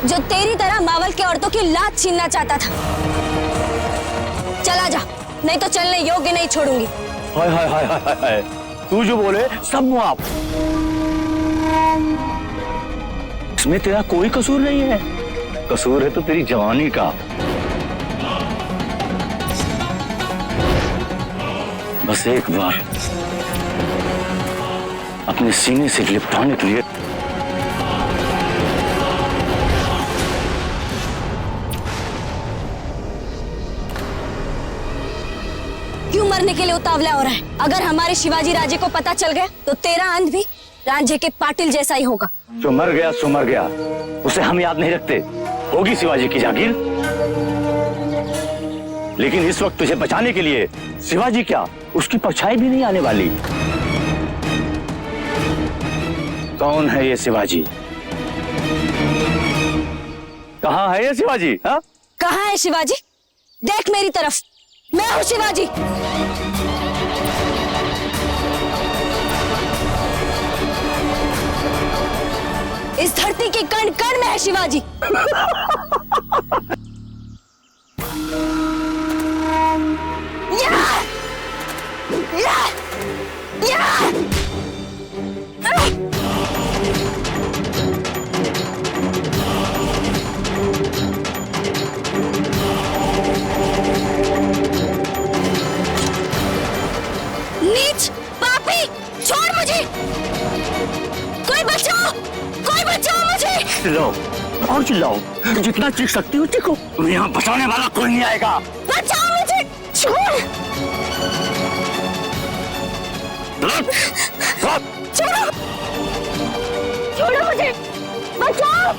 जो तेरी तरह मावल के औरतों की लात छीनना चाहता था। चला जा, नहीं तो चलने योग्य नहीं छोड़ूंगी। हाय हाय हाय हाय हाय, तू जो बोले सब माफ। इसमें तेरा कोई कसूर नहीं है, कसूर है तो तेरी जवानी का। बस एक बार अपने सीने से लिपटाने के लिए क्यों मरने के लिए उतावला हो रहा है? अगर हमारे शिवाजी राजे को पता चल गया तो तेरा अंत भी रांझे के पाटिल जैसा ही होगा। जो मर गया सो मर गया, उसे हम याद नहीं रखते। होगी शिवाजी की जागीर, लेकिन इस वक्त तुझे बचाने के लिए शिवाजी क्या, उसकी परछाई भी नहीं आने वाली। कौन है ये शिवाजी? कहाँ है ये शिवाजी? हाँ, कहाँ है शिवाजी? देख मेरी तरफ, मैं हूँ शिवाजी। इस धरती के कण कण में है शिवाजी। नीच, पापी, छोड़ मुझे। कोई बचाओ, कोई बचाओ मुझे। चिल्लाओ और चिल्लाओ, जितना चीख सकती हो चीखो, तुम्हें यहाँ बचाने वाला कोई नहीं आएगा। बचाओ मुझे, छोड़। छोड़ो, छोड़ो मुझे, बचाओ।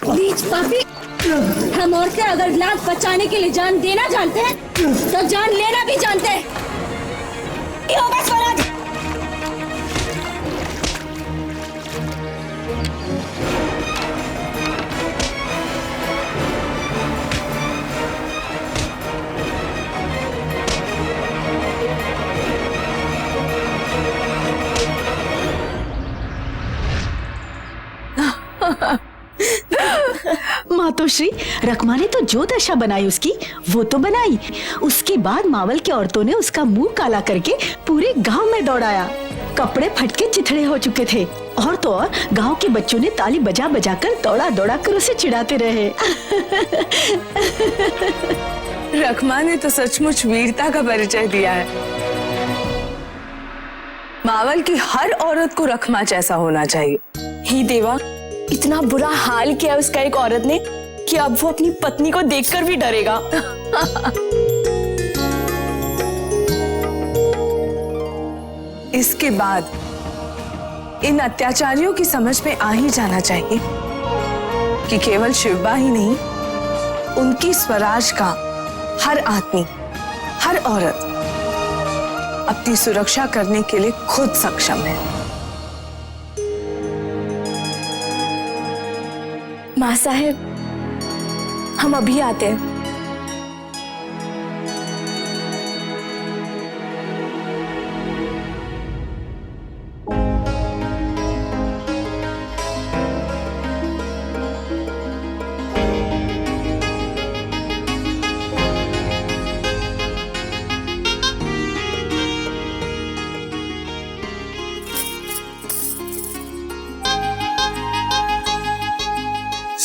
नीच पापी, हम औरतें अगर लात बचाने के लिए जान देना जानते हैं तो जान लेना भी जानते हैं। ये होगा स्वराज। मातोश्री, रकमा ने तो जो दशा बनाई उसकी वो तो बनाई। उसके बाद मावल के औरतों ने उसका मुंह काला करके पूरे गांव में दौड़ाया। कपड़े फटके चिथड़े हो चुके थे, और तो और गांव के बच्चों ने ताली बजा बजा कर दौड़ा दौड़ा कर उसे चिढ़ाते रहे। रकमा ने तो सचमुच वीरता का परिचय दिया है। मावल की हर औरत को रकमा जैसा होना चाहिए। ही देवा, इतना बुरा हाल किया उसका एक औरत ने कि अब वो अपनी पत्नी को देखकर भी डरेगा। इसके बाद इन अत्याचारियों की समझ में आ ही जाना चाहिए कि केवल शिवबा ही नहीं, उनकी स्वराज का हर आदमी, हर औरत अपनी सुरक्षा करने के लिए खुद सक्षम है। माँ साहेब, हम अभी आते हैं।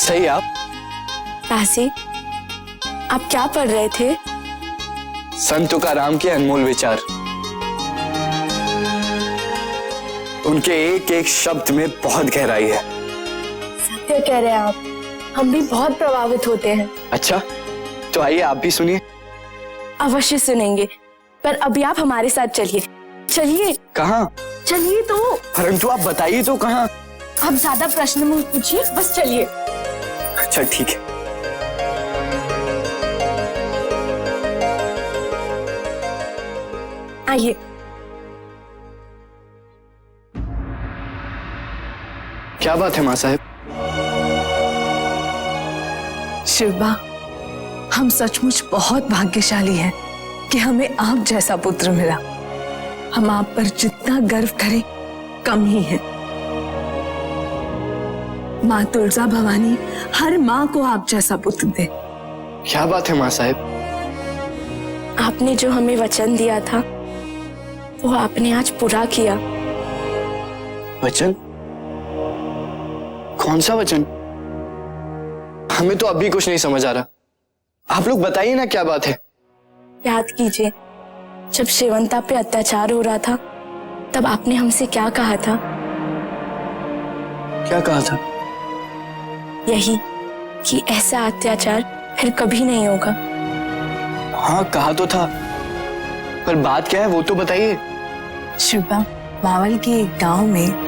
सही आप? तासी, आप क्या पढ़ रहे थे? संत तुकाराम के अनमोल विचार। उनके एक एक शब्द में बहुत गहराई है। सत्य कह रहे हैं आप, हम भी बहुत प्रभावित होते हैं। अच्छा, तो आइए आप भी सुनिए। अवश्य सुनेंगे, पर अभी आप हमारे साथ चलिए। चलिए। कहाँ? चलिए तो। परंतु आप बताइए तो कहाँ? आप ज्यादा प्रश्न मत पूछिए, बस चलिए। अच्छा ठीक है। आइए। क्या बात है माँ साहब? शिवबा, हम सचमुच बहुत भाग्यशाली हैं कि हमें आप जैसा पुत्र मिला। हम आप पर जितना गर्व करें कम ही है। माँ तुलजा भवानी हर माँ को आप जैसा पुत्र दे। क्या बात है माँ साहब? आपने जो हमें वचन दिया था वो आपने आज पूरा किया। वचन? कौन सा वचन? हमें तो अभी कुछ नहीं समझ आ रहा। आप लोग बताइए ना क्या बात है। याद कीजिए, जब शेवंता पे अत्याचार हो रहा था तब आपने हमसे क्या कहा था? क्या कहा था? यही कि ऐसा अत्याचार फिर कभी नहीं होगा। हाँ कहा तो था, पर बात क्या है वो तो बताइए। शिवबा, मावल के एक गांव में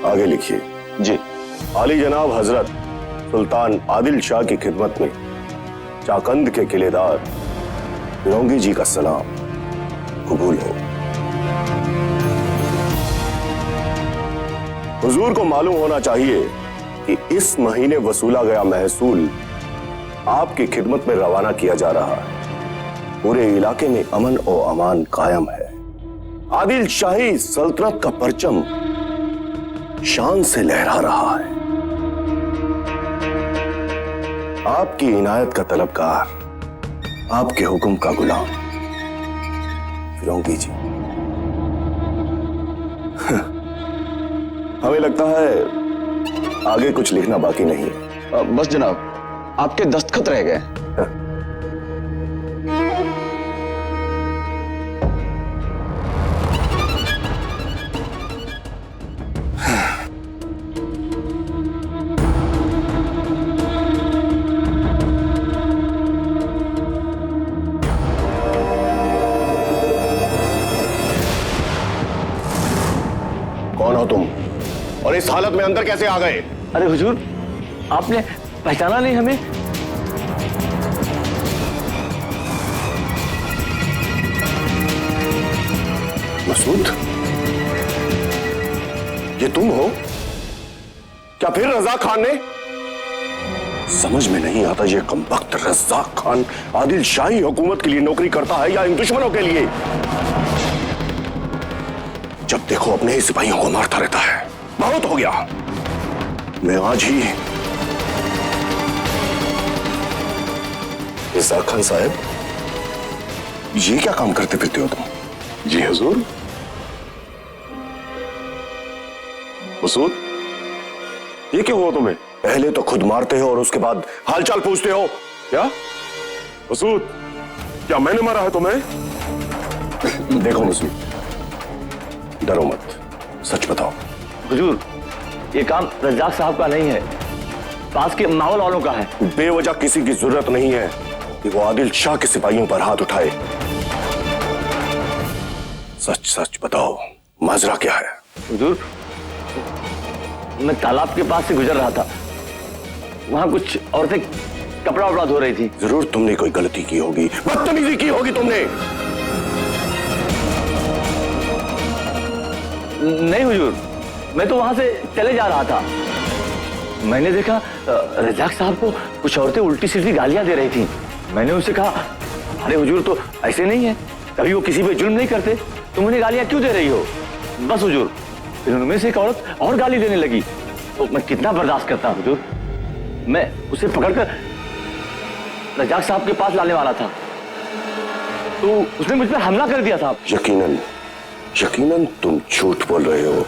आगे लिखिए। जी। आली जनाब हजरत सुल्तान आदिल शाह की खिदमत में चाकंद के किलेदार फिरंगी जी का सलाम कबूल हो। हुजूर को मालूम होना चाहिए कि इस महीने वसूला गया महसूल आपकी खिदमत में रवाना किया जा रहा है। पूरे इलाके में अमन और अमान कायम है। आदिल शाही सल्तनत का परचम शान से लहरा रहा है। आपकी इनायत का तलबगार, आपके हुक्म का गुलाम फिरंगी जी। हमें लगता है आगे कुछ लिखना बाकी नहीं है। बस जनाब, आपके दस्तखत रह गए। कौन हो तुम और इस हालत में अंदर कैसे आ गए? अरे हुजूर, आपने पहचाना नहीं हमें? मसूद, ये तुम हो? क्या फिर रज़ाक खान ने? समझ में नहीं आता ये कमबख्त रज़ाक खान आदिल शाही हुकूमत के लिए नौकरी करता है या इन दुश्मनों के लिए। जब देखो अपने ही सिपाहियों को मारता रहता है। बहुत हो गया। मैं आज ही रज़ाक खान साहब, ये क्या काम करते फिरते हो तुम? जी हुजूर। मसूद, ये क्या हुआ तुम्हें? पहले तो खुद मारते हो और उसके बाद हालचाल पूछते हो। क्या मसूद, क्या मैंने मारा है तुम्हें? देखो मसूद, डरो मत, सच बताओ। हुजूर, ये काम रज़ाक साहब का नहीं है, पास के मावल वालों का है। बेवजह किसी की जरूरत नहीं है कि वो आदिल शाह के सिपाहियों पर हाथ उठाए। सच सच बताओ, माजरा क्या है? हुजूर, मैं तालाब के पास से गुजर रहा था, वहां कुछ औरतें कपड़ा वपड़ा धो रही थी। जरूर तुमने कोई गलती की होगी, बदतमीजी की होगी तुमने। नहीं हुजूर, मैं तो वहां से चले जा रहा था। मैंने देखा रजाक साहब को कुछ औरतें उल्टी सीधी गालियां दे रही थी। मैंने उनसे कहा, अरे हुजूर तो ऐसे नहीं है, कभी वो किसी पे जुल्म नहीं करते, तुम उन्हें गालियां क्यों दे रही हो? बस हुजूर। फिर उनमें से एक औरत और गाली देने लगी, तो मैं कितना बर्दाश्त करता हुजूर। मैं उसे पकड़कर रजाक साहब के पास लाने वाला था, तो उसने मुझ पर हमला कर दिया साहब। यकीनन यकीनन तुम झूठ बोल रहे हो।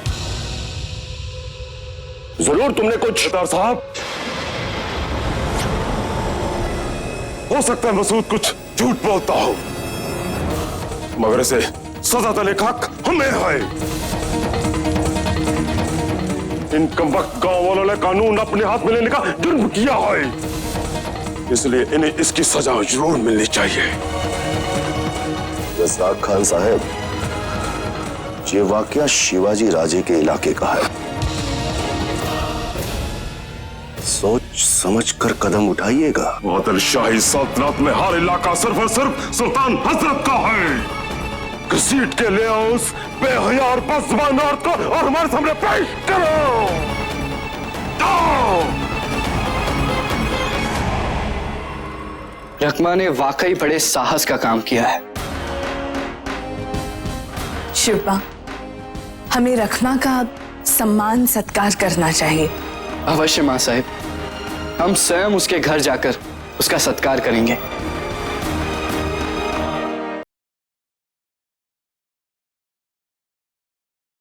जरूर तुमने कुछ। सरदार साहब, हो सकता है मसूद कुछ झूठ बोलता हो, मगर इसे सजा देने का हक हमें है। इन कमबख्त गांव वालों ने कानून अपने हाथ में लेने का जुर्म किया है, इसलिए इन्हें इसकी सजा जरूर मिलनी चाहिए। रज़ाक खान साहब, ये वाकया शिवाजी राजे के इलाके का है। सोच समझ कर कदम उठाइएगा। आदिल शाही सल्तनत में हर इलाका सिर्फ और सिर्फ सुल्तान हजरत का है। घसीट के ले आओ उस बेहया और बदज़ुबान औरत को और हमारे सामने पेश करो। रकमा ने वाकई बड़े साहस का काम किया है। शिल्पा, हमें रखमा का सम्मान सत्कार करना चाहिए। अवश्य मां साहिब, हम स्वयं उसके घर जाकर उसका सत्कार करेंगे।